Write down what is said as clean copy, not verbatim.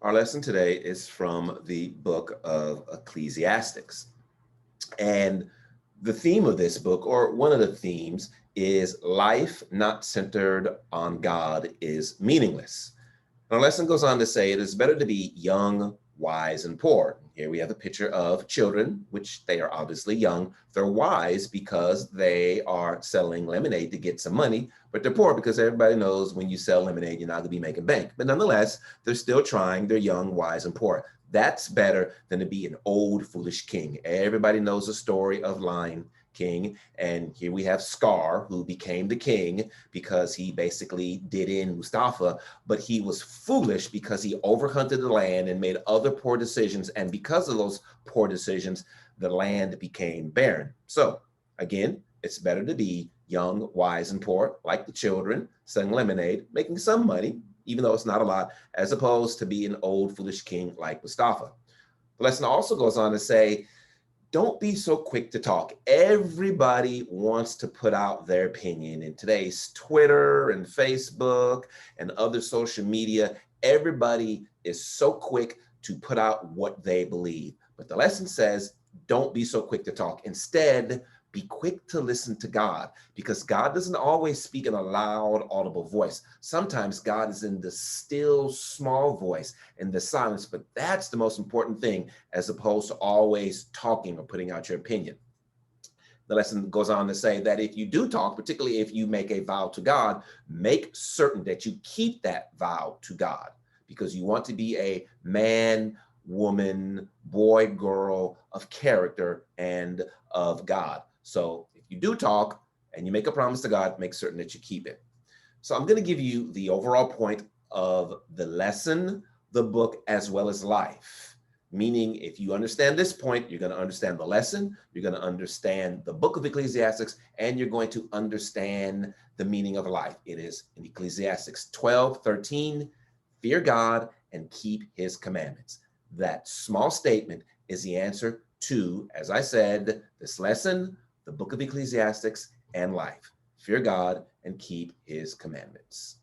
Our lesson today is from the book of Ecclesiastics. And the theme of this book, or one of the themes, is life not centered on God is meaningless. Our lesson goes on to say it is better to be young, wise, and poor. Here we have a picture of children, which they are obviously young. They're wise because they are selling lemonade to get some money, but they're poor because everybody knows when you sell lemonade, you're not going to be making bank. But nonetheless, they're still trying. They're young, wise, and poor. That's better than to be an old, foolish king. Everybody knows the story of Lion King. And here we have Scar, who became the king because he basically did in Mustafa, but he was foolish because he overhunted the land and made other poor decisions. And because of those poor decisions, the land became barren. So again, it's better to be young, wise, and poor, like the children, selling lemonade, making some money, even though it's not a lot, as opposed to be an old, foolish king like Mustafa. The lesson also goes on to say, don't be so quick to talk. Everybody wants to put out their opinion in today's Twitter and Facebook and other social media. Everybody is so quick to put out what they believe. But the lesson says, don't be so quick to talk. Instead, be quick to listen to God, because God doesn't always speak in a loud, audible voice. Sometimes God is in the still, small voice, in the silence, but that's the most important thing, as opposed to always talking or putting out your opinion. The lesson goes on to say that if you do talk, particularly if you make a vow to God, make certain that you keep that vow to God, because you want to be a man, woman, boy, girl of character and of God. So if you do talk and you make a promise to God, make certain that you keep it. So I'm going to give you the overall point of the lesson, the book, as well as life. Meaning, if you understand this point, you're going to understand the lesson, you're going to understand the book of Ecclesiastics, and you're going to understand the meaning of life. It is in Ecclesiastics 12:13, fear God and keep his commandments. That small statement is the answer to, as I said, this lesson, the book of Ecclesiastics, and life. Fear God and keep his commandments.